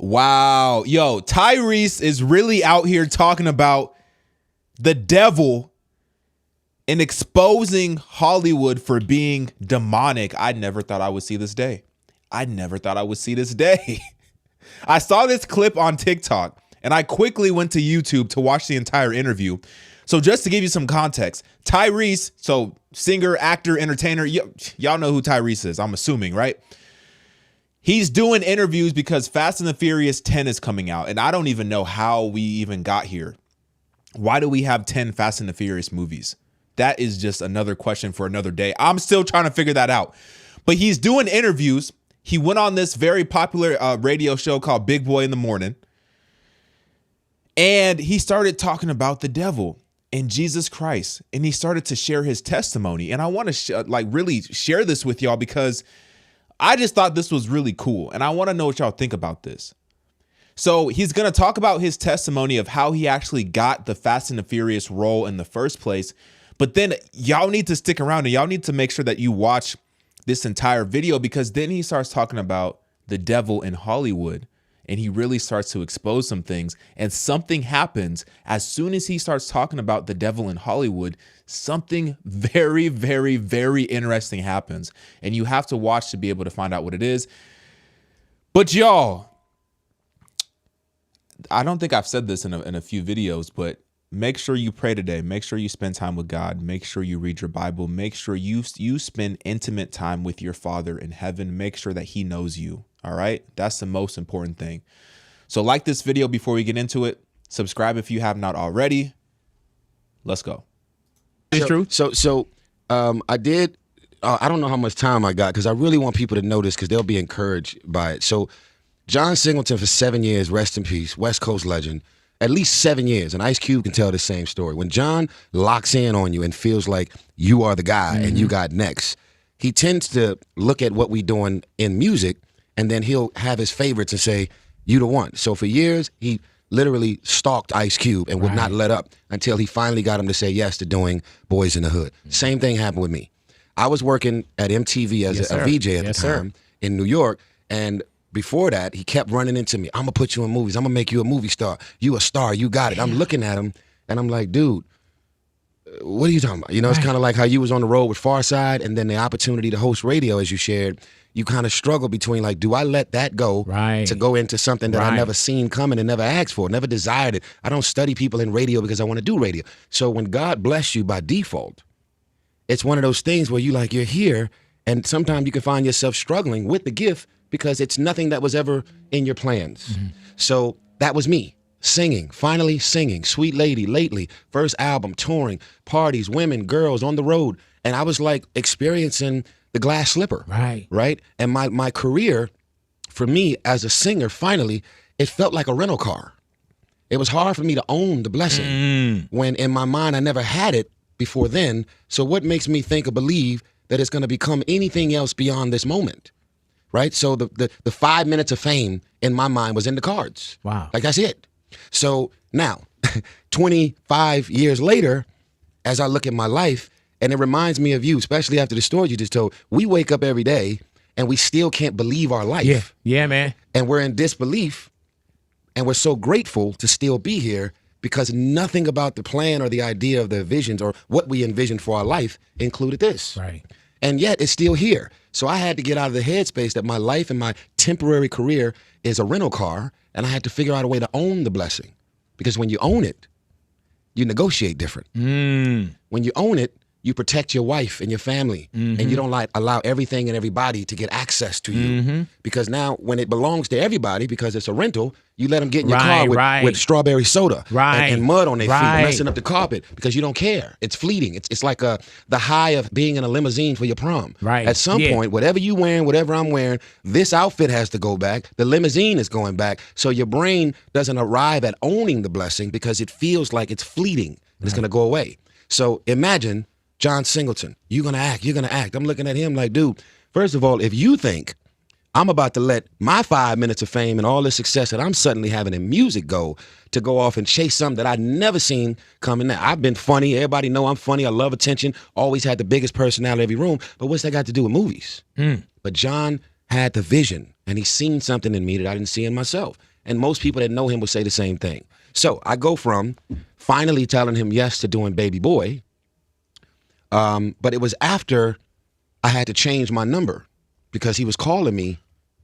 Wow. Yo, Tyrese is really out here talking about the devil and exposing Hollywood for being demonic. I never thought I would see this day. I saw this clip on TikTok and I quickly went to YouTube to watch the entire interview. So just to give you some context, Tyrese, so singer, actor, entertainer, y'all know who Tyrese is, I'm assuming, right? He's doing interviews because Fast and the Furious 10 is coming out, and I don't even know how we even got here. Why do we have 10 Fast and the Furious movies? That is just another question for another day. I'm still trying to figure that out. But he's doing interviews. He went on this very popular radio show called Big Boy in the Morning, and he started talking about the devil and Jesus Christ, and he started to share his testimony. And I want to really share this with y'all because I just thought this was really cool, and I want to know what y'all think about this. So he's going to talk about his testimony of how he actually got the Fast and the Furious role in the first place. But then y'all need to stick around and y'all need to make sure that you watch this entire video, because then he starts talking about the devil in Hollywood and he really starts to expose some things, and something happens as soon as he starts talking about the devil in Hollywood. Something very, very, very interesting happens, and you have to watch to be able to find out what it is. But y'all, I don't think I've said this in a few videos, but make sure you pray today. Make sure you spend time with God. Make sure you read your Bible. Make sure you spend intimate time with your Father in heaven. Make sure that he knows you. All right. That's the most important thing. So like this video before we get into it. Subscribe if you have not already. Let's go. It's true. So I did. I don't know how much time I got because I really want people to know this because they'll be encouraged by it. So John Singleton for 7 years, rest in peace, West Coast legend. At least 7 years, and Ice Cube can tell the same story. When John locks in on you and feels like you are the guy and you got next, he tends to look at what we doing in music, and then he'll have his favorites and say, you the one. So for years, he literally stalked Ice Cube and would not let up until he finally got him to say yes to doing Boys in the Hood. Same thing happened with me. I was working at MTV as a VJ at the time in New York, and before that, he kept running into me. I'm going to put you in movies. I'm going to make you a movie star. You a star. You got it. I'm looking at him, and I'm like, dude, what are you talking about? You know, it's kind of like how you was on the road with Farside, and then the opportunity to host radio, as you shared. You kind of struggle between, like, do I let that go to go into something that I never seen coming and never asked for, never desired it? I don't study people in radio because I want to do radio. So when God bless you by default, it's one of those things where you're here, and sometimes you can find yourself struggling with the gift because it's nothing that was ever in your plans. So that was me, singing, finally singing, Sweet Lady, lately, first album, touring, parties, women, girls, on the road. And I was like experiencing the glass slipper, right? And my career, for me as a singer, finally, it felt like a rental car. It was hard for me to own the blessing when in my mind I never had it before then. So what makes me think or believe that it's gonna become anything else beyond this moment? Right? So the 5 minutes of fame in my mind was in the cards. Wow. Like, that's it. So now, 25 years later, as I look at my life, and it reminds me of you, especially after the story you just told, we wake up every day and we still can't believe our life. Yeah, man. And we're in disbelief, and we're so grateful to still be here because nothing about the plan or the idea of the visions or what we envisioned for our life included this. Right. And yet it's still here. So I had to get out of the headspace that my life and my temporary career is a rental car, and I had to figure out a way to own the blessing. Because when you own it, you negotiate different. When you own it, you protect your wife and your family, and you don't allow everything and everybody to get access to you. Because now when it belongs to everybody, because it's a rental, you let them get in your car with strawberry soda and mud on their feet, messing up the carpet because you don't care. It's fleeting. It's like the high of being in a limousine for your prom. At some point, whatever you wearing, whatever I'm wearing, this outfit has to go back. The limousine is going back. So your brain doesn't arrive at owning the blessing because it feels like it's fleeting and it's going to go away. So imagine John Singleton, you're going to act. I'm looking at him like, dude, first of all, if you think I'm about to let my 5 minutes of fame and all the success that I'm suddenly having in music go off and chase something that I'd never seen coming now. I've been funny. Everybody know I'm funny. I love attention. Always had the biggest personality in every room. But what's that got to do with movies? But John had the vision, and he seen something in me that I didn't see in myself. And most people that know him would say the same thing. So I go from finally telling him yes to doing Baby Boy, but it was after I had to change my number because he was calling me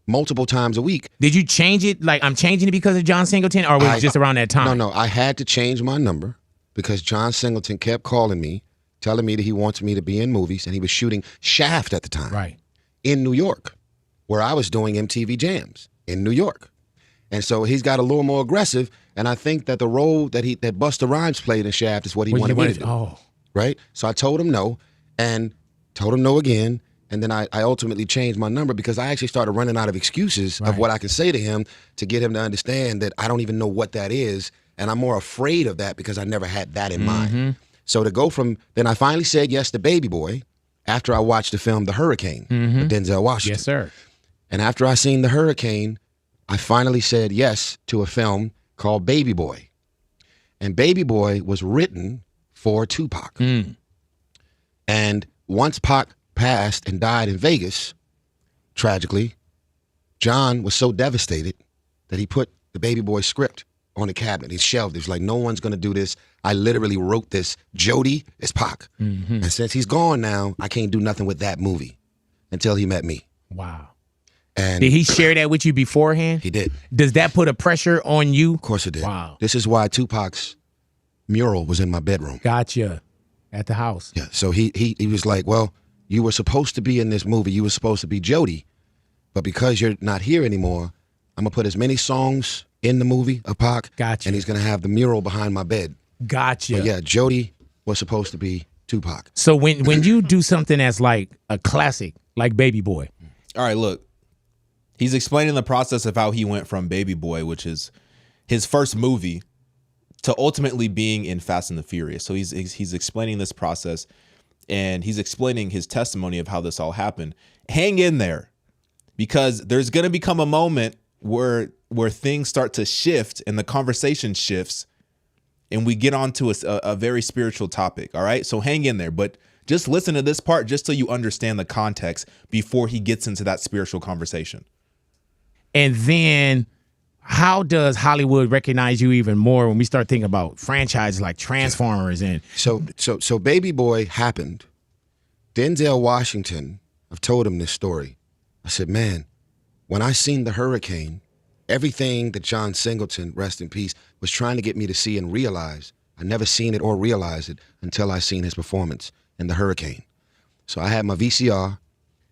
multiple times a week. Did you change it? Like, I'm changing it because of John Singleton, or was it just around that time? No, I had to change my number because John Singleton kept calling me, telling me that he wants me to be in movies, and he was shooting Shaft at the time. Right. In New York, where I was doing MTV Jams in New York. And so he's got a little more aggressive, and I think that the role that Busta Rhymes played in Shaft is what he wanted me to do. Oh. Right? So I told him no, and told him no again, and then I ultimately changed my number because I actually started running out of excuses of what I could say to him to get him to understand that I don't even know what that is, and I'm more afraid of that because I never had that in mind. So to go from, then I finally said yes to Baby Boy after I watched the film The Hurricane with Denzel Washington. Yes, sir. And after I seen The Hurricane, I finally said yes to a film called Baby Boy. And Baby Boy was written for Tupac. And once Pac passed and died in Vegas, tragically, John was so devastated that he put the Baby Boy script on the cabinet. He shelved it. He was like, no one's going to do this. I literally wrote this. Jody is Pac. And since he's gone now, I can't do nothing with that movie until he met me. Wow. And Did he share that with you beforehand? he did. Does that put a pressure on you? Of course it did. Wow. This is why Tupac's mural was in my bedroom. Gotcha. At the house. Yeah. So he was like, well, you were supposed to be in this movie. You were supposed to be Jody. But because you're not here anymore, I'm going to put as many songs in the movie of Pac. Gotcha. And he's going to have the mural behind my bed. Gotcha. But yeah, Jody was supposed to be Tupac. So when you do something that's like a classic, like Baby Boy. All right, look. He's explaining the process of how he went from Baby Boy, which is his first movie, to ultimately being in Fast and the Furious. So he's explaining this process, and he's explaining his testimony of how this all happened. Hang in there, because there's going to become a moment where things start to shift and the conversation shifts, and we get onto a very spiritual topic. All right, so hang in there, but just listen to this part just so you understand the context before he gets into that spiritual conversation. And then how does Hollywood recognize you even more when we start thinking about franchises like Transformers and So Baby Boy happened. Denzel Washington, I've told him this story. I said, man, when I seen The Hurricane, everything that John Singleton, rest in peace, was trying to get me to see and realize, I never seen it or realized it until I seen his performance in The Hurricane. So I had my VCR,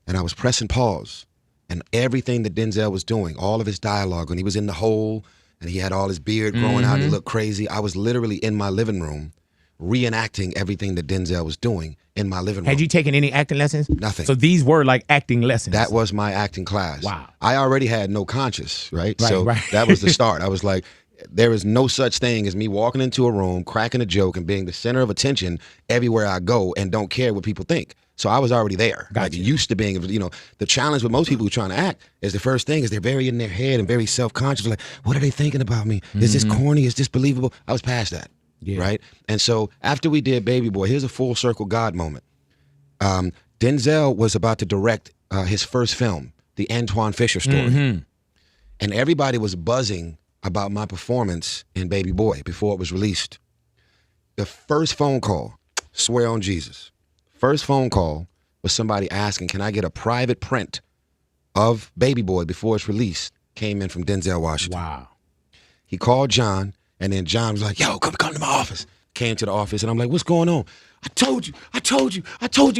and I was pressing pause, and everything that Denzel was doing, all of his dialogue, when he was in the hole, and he had all his beard growing out, and he looked crazy, I was literally in my living room reenacting everything that Denzel was doing in my living room. had you taken any acting lessons? Nothing. So these were like acting lessons. That was my acting class. Wow. I already had no conscience, right? Right, So right. that was the start. I was like, there is no such thing as me walking into a room, cracking a joke, and being the center of attention everywhere I go and don't care what people think. So I was already there. Like, Gotcha. used to being, the challenge with most people who are trying to act is the first thing is they're very in their head and very self-conscious. Like, what are they thinking about me? Is this corny? Is this believable? I was past that. Yeah. Right? And so after we did Baby Boy, here's a full circle God moment. Denzel was about to direct his first film, The Antoine Fisher Story. And everybody was buzzing about my performance in Baby Boy before it was released. The first phone call, swear on Jesus, first phone call was somebody asking, can I get a private print of Baby Boy before it's released, came in from Denzel Washington. Wow. He called John, and then John was like, yo, come to my office. Came to the office, and I'm like, what's going on? I told you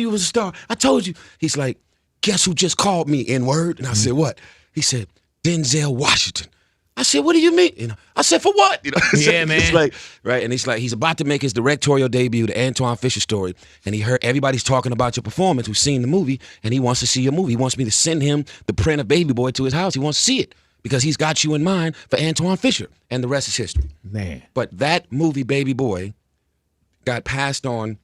you was a star. I told you. He's like, guess who just called me, N-word? And I said, what? He said, Denzel Washington. I said, what do you mean? I said, for what? Yeah, man. It's like, right, and he's like, he's about to make his directorial debut, The Antoine Fisher Story, and he heard everybody's talking about your performance who's seen the movie, and he wants to see your movie. He wants me to send him the print of Baby Boy to his house. He wants to see it because he's got you in mind for Antoine Fisher, and the rest is history. Man. But that movie, Baby Boy, got passed on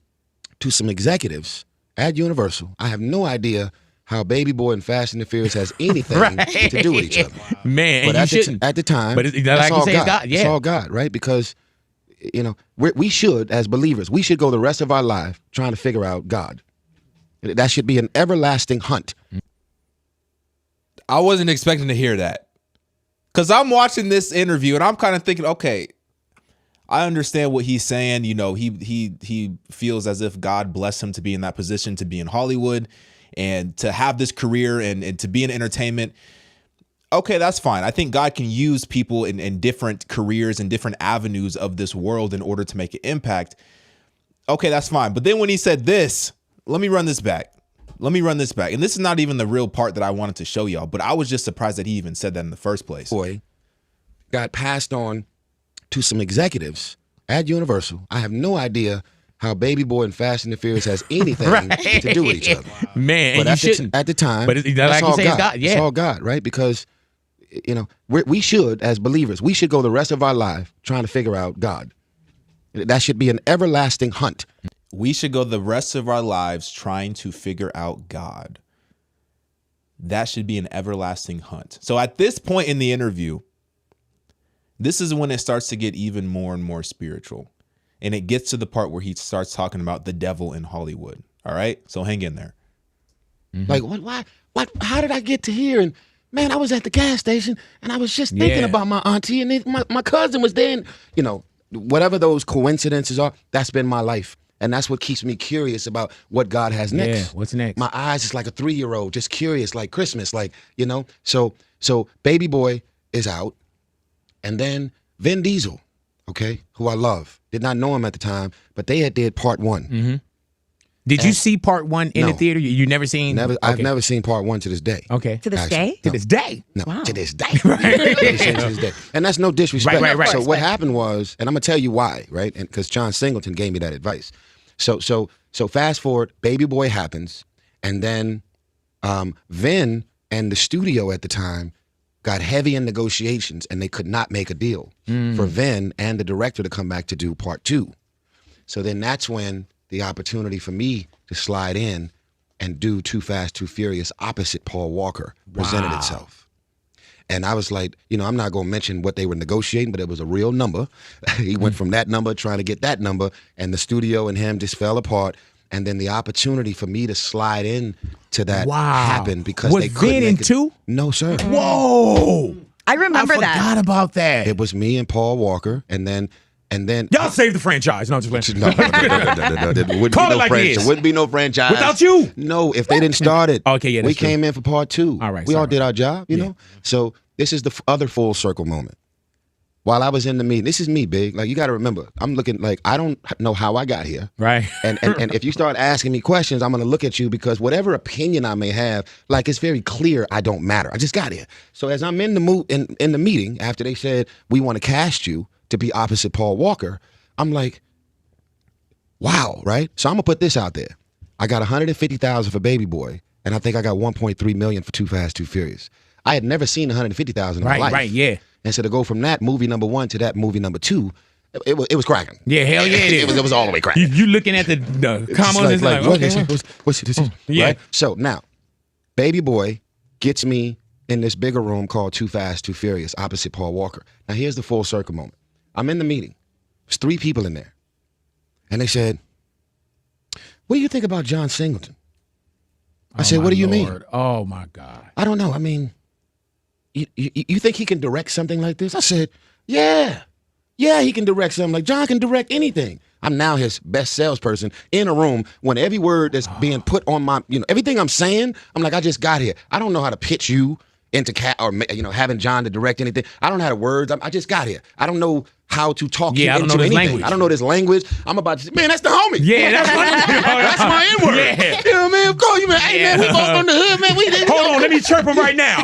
to some executives at Universal. I have no idea how Baby Boy and Fast and the Furious has anything to do with each other. Man, But and you shouldn't. at the time, But like that's you all say, God. it's God. Yeah. It's all God, right? Because, we should, as believers, we should go the rest of our life trying to figure out God. That should be an everlasting hunt. I wasn't expecting to hear that. Because I'm watching this interview and I'm kind of thinking, okay, I understand what he's saying. You know, he feels as if God blessed him to be in that position, to be in Hollywood and to have this career and to be in entertainment. Okay, that's fine. I think God can use people in different careers and different avenues of this world in order to make an impact. Okay, that's fine. But then when he said this, let me run this back. And this is not even the real part that I wanted to show y'all, but I was just surprised that he even said that in the first place. Boy got passed on to some executives at Universal. I have no idea how Baby Boy and Fast and the Furious has anything to do with each other. Man, But and you shouldn't. at the time, But like that's you all say, it's God. Yeah. It's all God, right? Because, you know, we should, as believers, we should go the rest of our life trying to figure out God. That should be an everlasting hunt. We should go the rest of our lives trying to figure out God. That should be an everlasting hunt. So at this point in the interview, this is when it starts to get even more and more spiritual. And it gets to the part where he starts talking about the devil in Hollywood. All right? So hang in there. Mm-hmm. Like, what, how did I get to here? And man, I was at the gas station and I was just thinking about my auntie and my cousin was there. And, you know, whatever those coincidences are, that's been my life. And that's what keeps me curious about what God has next. Yeah, what's next? My eyes is like a 3-year-old, just curious, like Christmas, like, you know. So Baby Boy is out. And then Vin Diesel, okay, who I love. Did not know him at the time, but they had did part 1. Mm-hmm. Did you see part 1 in No. the theater? You never seen? Never. Okay. I've never seen part 1 to this day. Okay. To this Actually, day? To this day. No, Wow. to this day. Never seen to this day. And that's no disrespect. Right. So what happened was, and I'm gonna tell you why, right? And because John Singleton gave me that advice. So fast forward, Baby Boy happens, and then Vin and the studio at the time got heavy in negotiations, and they could not make a deal for Vin and the director to come back to do part 2. So then that's when the opportunity for me to slide in and do Too Fast, Too Furious opposite Paul Walker presented itself. And I was like, you know, I'm not going to mention what they were negotiating, but it was a real number. He went from that number trying to get that number, and the studio and him just fell apart. And then the opportunity for me to slide in to that happened because Was they couldn't Vin in make it. 2? No, sir. Whoa! I remember I forgot that. about that. It was me and Paul Walker, and then Y'all saved the franchise. No, just playing. No, there wouldn't Call be it no like it is. There wouldn't be no franchise Without you. No, if they didn't start it. Okay, yeah, we that's true. came in for part 2. All right, we all sorry. did our job, you know. So this is the other full circle moment. While I was in the meeting, this is me, Big. Like, you got to remember, I'm looking like I don't know how I got here. Right. And if you start asking me questions, I'm going to look at you because whatever opinion I may have, like, it's very clear I don't matter. I just got here. So as I'm in the in the meeting after they said we want to cast you to be opposite Paul Walker, I'm like, wow, right? So I'm gonna put this out there. I got $150,000 for Baby Boy, and I think I got $1.3 million for Too Fast, Too Furious. I had never seen $150,000 in my life. Right, yeah. And so to go from that movie number 1 to that movie number 2, it was cracking. Yeah, hell yeah, it is. It was all the way cracking. You looking at the It's comments like, and what okay, is it? What's this? yeah. Right? So now, Baby Boy gets me in this bigger room called Too Fast, Too Furious, opposite Paul Walker. Now here's the full circle moment. I'm in the meeting. There's 3 people in there. And they said, what do you think about John Singleton? I said, what do you mean? Oh my God. I don't know. I mean, you think he can direct something like this? I said, yeah. Yeah, he can direct something. Like, John can direct anything. I'm now his best salesperson in a room when every word that's being put on my, everything I'm saying, I'm like, I just got here. I don't know how to pitch you into having John to direct anything. I don't know how to words. I just got here. I don't know how to talk you I don't into know this anything. language. I don't know this language. I'm about to say, man, that's the homie. Yeah, that's That's my N-word. Yeah. You know what I mean? Of course, you man. Hey, man, we both on the hood, man. Hold on, let me chirp him right now.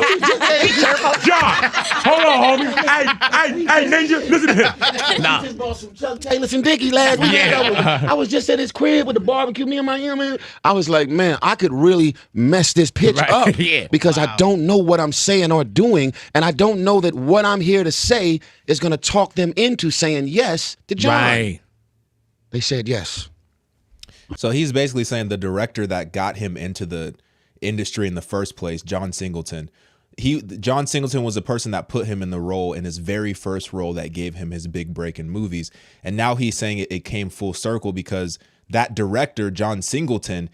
John, hold on, homie. Hey, Ninja, listen to him. Nah. Just bought some Chuck Taylors and Dickies last week. Yeah. I was just at his crib with the barbecue, me and my man. I was like, man, I could really mess this pitch Right. up Yeah. because I don't know what I'm saying or doing, and I don't know that what I'm here to say is going to talk them into saying yes to John. Right. They said yes. So he's basically saying the director that got him into the industry in the first place, John Singleton. John Singleton was the person that put him in the role, in his very first role that gave him his big break in movies. And now he's saying it came full circle because that director, John Singleton,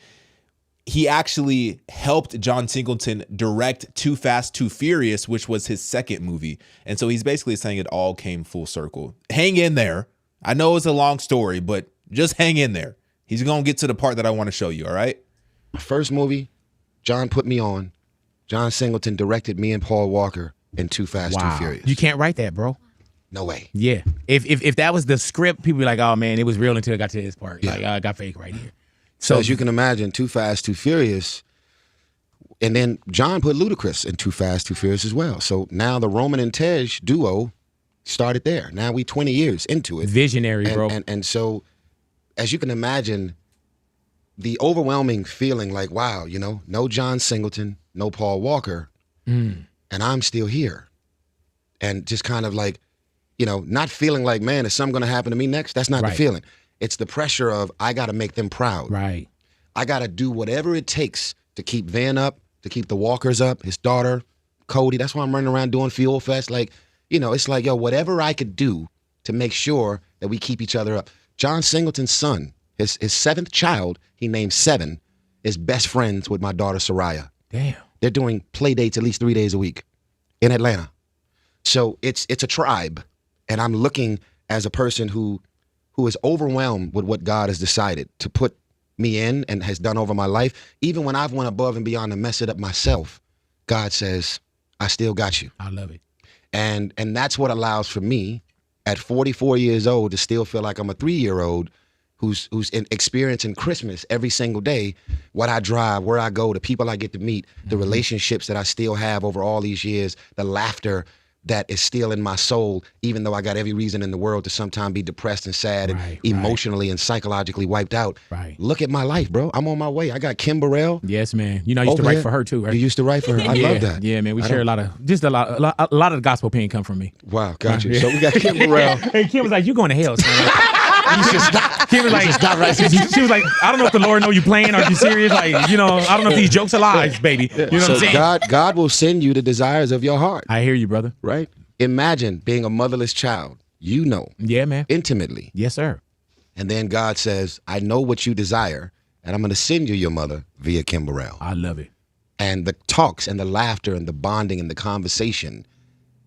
he actually helped John Singleton direct Too Fast, Too Furious, which was his second movie. And so he's basically saying it all came full circle. Hang in there. I know it's a long story, but just hang in there. He's going to get to the part that I want to show you, all right? My first movie, John put me on. John Singleton directed me and Paul Walker in Too Fast, Too Furious. You can't write that, bro. No way. Yeah. If that was the script, people be like, oh man, it was real until it got to this part. Yeah. Like, I got fake right here. So as you can imagine, Too Fast, Too Furious, and then John put Ludacris in Too Fast, Too Furious as well. So now the Roman and Tej duo started there. Now we 20 years into it. Visionary, bro. And so as you can imagine, the overwhelming feeling like, wow, you know, no John Singleton, no Paul Walker, and I'm still here. And just kind of like, you know, not feeling like, man, is something going to happen to me next? That's not the feeling. It's the pressure of, I got to make them proud. Right. I got to do whatever it takes to keep Van up, to keep the Walkers up, his daughter, Cody. That's why I'm running around doing Fuel Fest. Like, you know, it's like, yo, whatever I could do to make sure that we keep each other up. John Singleton's son, his seventh child, he named Seven, is best friends with my daughter, Soraya. Damn. They're doing play dates at least 3 days a week in Atlanta. So it's a tribe. And I'm looking as a person who is overwhelmed with what God has decided to put me in and has done over my life. Even when I've went above and beyond to mess it up myself, God says, I still got you. I love it. And that's what allows for me at 44 years old to still feel like I'm a 3-year-old who's experiencing Christmas every single day, what I drive, where I go, the people I get to meet, the relationships that I still have over all these years, the laughter that is still in my soul, even though I got every reason in the world to sometimes be depressed and sad and emotionally and psychologically wiped out. Right. Look at my life, bro. I'm on my way. I got Kim Burrell. Yes, man. You know, I used to Over write here. for her too, right? You used to write for her. I love that. Yeah, man. We share a lot of the gospel opinion come from me. Wow, got you. So we got Kim Burrell. Hey, Kim was like, "You going to hell, son?" You should stop. Kim was like, stop right she was like, "I don't know if the Lord know you playing or you serious. Like, you know, I don't know if these jokes are lies, baby. You know what I'm So saying?" God will send you the desires of your heart, I hear you, brother. right? Imagine being a motherless child, you know, Yeah, man. intimately. Yes, sir. And then God says, I know what you desire, and I'm going to send you your mother via Kim Burrell. I love it. And the talks and the laughter and the bonding and the conversation,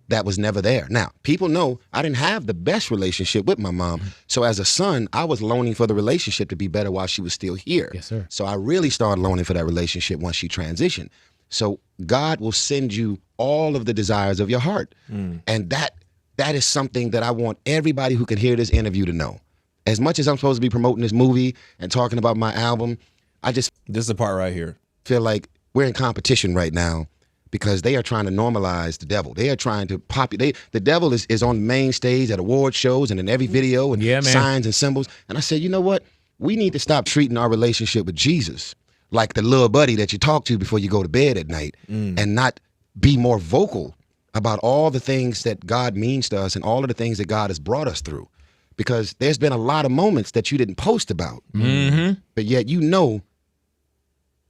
that was never there. Now, people know I didn't have the best relationship with my mom. So as a son, I was loaning for the relationship to be better while she was still here. Yes, sir. So I really started loaning for that relationship once she transitioned. So God will send you all of the desires of your heart. And that is something that I want everybody who can hear this interview to know. As much as I'm supposed to be promoting this movie and talking about my album, I just This is the part right here. feel like we're in competition right now because they are trying to normalize the devil. They are trying to populate. The devil is on the main stage at award shows and in every video and Yeah, man. signs and symbols. And I said, you know what? We need to stop treating our relationship with Jesus like the little buddy that you talk to before you go to bed at night and not be more vocal about all the things that God means to us and all of the things that God has brought us through. Because there's been a lot of moments that you didn't post about, but yet you know,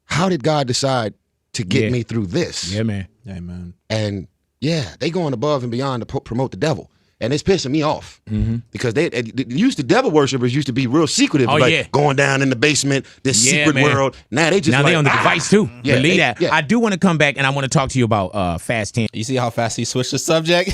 how did God decide to get me through this? Yeah, man. Amen. And yeah, they going above and beyond to promote the devil. And it's pissing me off because they used to devil worshipers used to be real secretive, Oh, like yeah. going down in the basement, this Yeah, secret man. world. Now they just Now like, they on the device too. Yeah, Believe they- that. yeah. I do want to come back and I want to talk to you about Fast 10. You see how fast he switched the subject?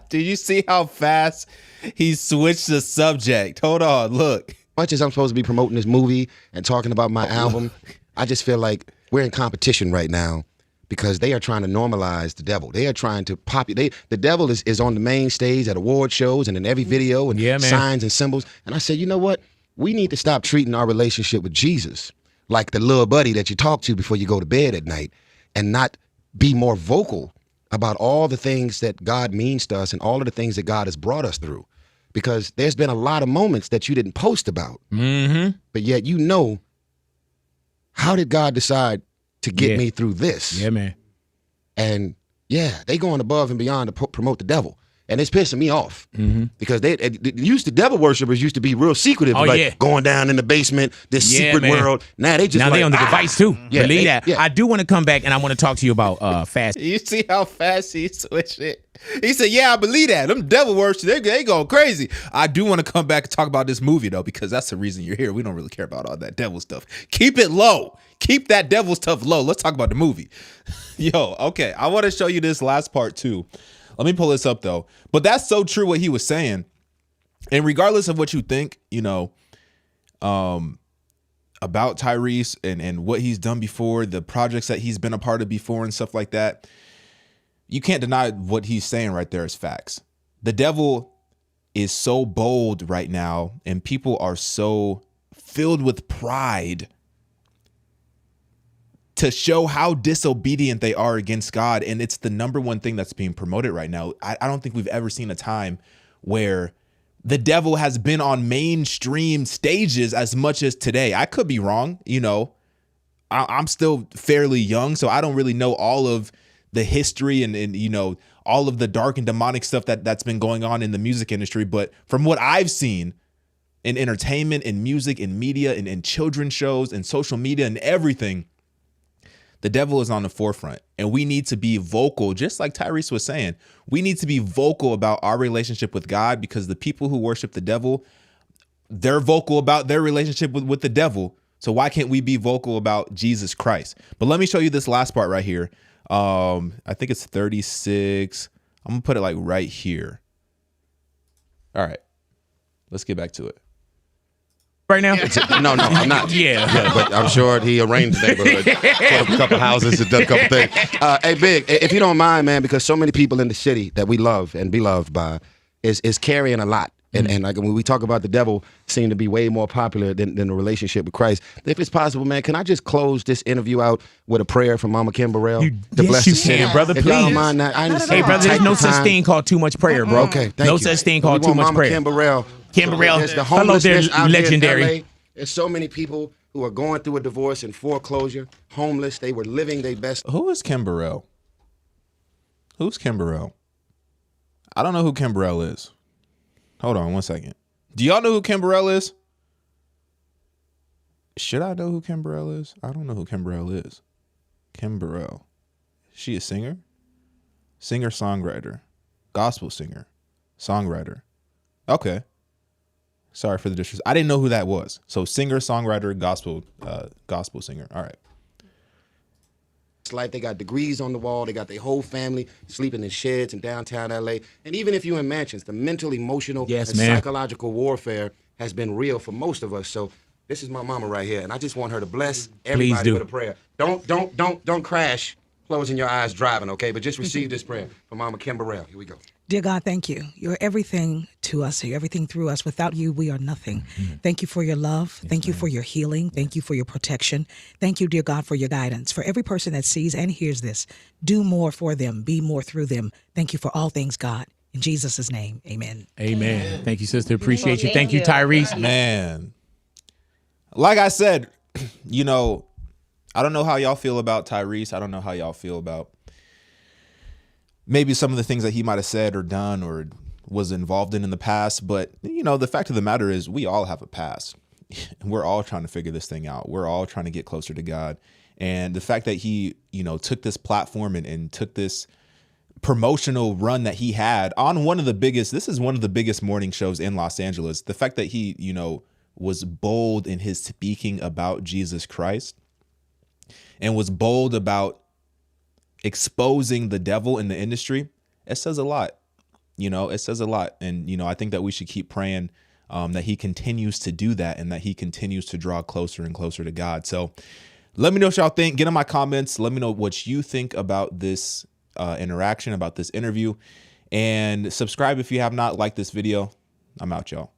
Did you see how fast he switched the subject? Hold on, look. much as I'm supposed to be promoting this movie and talking about my album, I just feel like we're in competition right now because they are trying to normalize the devil. They are trying to populate. The devil is on the main stage at award shows and in every video and Yeah, man. signs and symbols. And I said, you know what? We need to stop treating our relationship with Jesus like the little buddy that you talk to before you go to bed at night and not be more vocal about all the things that God means to us and all of the things that God has brought us through. Because there's been a lot of moments that you didn't post about, but yet you know, how did God decide to get me through this? Yeah, man. And yeah, they going above and beyond to promote the devil. And it's pissing me off because the devil worshipers used to be real secretive, going down in the basement, this secret world. Now they just they on the device too. Yeah, Believe that. Yeah. I do want to come back and I want to talk to you about fast. You see how fast he switched it? He said, yeah, I believe that. Them devil worshippers, they go crazy. I do want to come back and talk about this movie, though, because that's the reason you're here. We don't really care about all that devil stuff. Keep it low. Keep that devil stuff low. Let's talk about the movie. Yo, okay. I want to show you this last part, too. Let me pull this up, though. But that's so true what he was saying. And regardless of what you think, you know, about Tyrese and what he's done before, the projects that he's been a part of before and stuff like that, you can't deny what he's saying right there is facts. The devil is so bold right now, and people are so filled with pride to show how disobedient they are against God. And it's the number one thing that's being promoted right now. I don't think we've ever seen a time where the devil has been on mainstream stages as much as today. I could be wrong. You know, I'm still fairly young, so I don't really know all of the history and you know, all of the dark and demonic stuff that's been going on in the music industry. But from what I've seen in entertainment and music and media and children's shows and social media and everything, the devil is on the forefront, and we need to be vocal. Just like Tyrese was saying, we need to be vocal about our relationship with God, because the people who worship the devil, they're vocal about their relationship with the devil. So why can't we be vocal about Jesus Christ? But let me show you this last part right here. I think it's 36. I'm gonna put it like right here. All right, let's get back to it. Right now? No, I'm not. Yeah, but I'm sure he arranged the neighborhood, put up a couple houses, and done a couple things. Hey, Big, if you don't mind, man, because so many people in the city that we love and be loved by is carrying a lot. And like when we talk about the devil seem to be way more popular than the relationship with Christ. If it's possible, man, can I just close this interview out with a prayer from Mama Kim Burrell to bless the city? Brother, if please. y'all don't mind that, I understand. Hey, brother, there's no such thing called too much prayer, bro. Okay, thank you. No such thing called too much Mama prayer. Kim Burrell. Kim Burrell, There's the hello there, homelessness out legendary. here in LA. There's so many people who are going through a divorce and foreclosure, homeless. They were living their best. Who is Kim Burrell? Who's Kim Burrell? I don't know who Kim Burrell is. Hold on 1 second. Do y'all know who Kim Burrell is? Should I know who Kim Burrell is? I don't know who Kim Burrell is. Kim Burrell. Is she a singer? Singer, songwriter, gospel singer, songwriter. Okay. Sorry for the disrespect. I didn't know who that was. So singer, songwriter, gospel singer. All right. It's like they got degrees on the wall. They got their whole family sleeping in sheds in downtown LA. And even if you're in mansions, the mental, emotional, and psychological warfare has been real for most of us. So this is my mama right here, and I just want her to bless everybody with a prayer. Don't crash closing your eyes driving, okay? But just receive this prayer from Mama Kim Burrell. Here we go. Dear God, thank you. You're everything to us. You're everything through us. Without you, we are nothing. Thank you for your love. Thank you for your healing. Thank you for your protection. Thank you, dear God, for your guidance. For every person that sees and hears this, do more for them. Be more through them. Thank you for all things, God. In Jesus' name, amen. Amen. Thank you, sister. Appreciate you. Thank you, Tyrese. Man, like I said, you know, I don't know how y'all feel about Tyrese. I don't know how y'all feel about maybe some of the things that he might have said or done or was involved in the past. But, you know, the fact of the matter is we all have a past. We're all trying to figure this thing out. We're all trying to get closer to God. And the fact that he, you know, took this platform and took this promotional run that he had on one of the biggest, this is one of the biggest morning shows in Los Angeles. The fact that he, you know, was bold in his speaking about Jesus Christ and was bold about exposing the devil in the industry, it says a lot. You know, it says a lot. And, you know, I think that we should keep praying that he continues to do that and that he continues to draw closer and closer to God. So let me know what y'all think. Get in my comments. Let me know what you think about this interaction, about this interview. And subscribe if you have not. Liked this video. I'm out, y'all.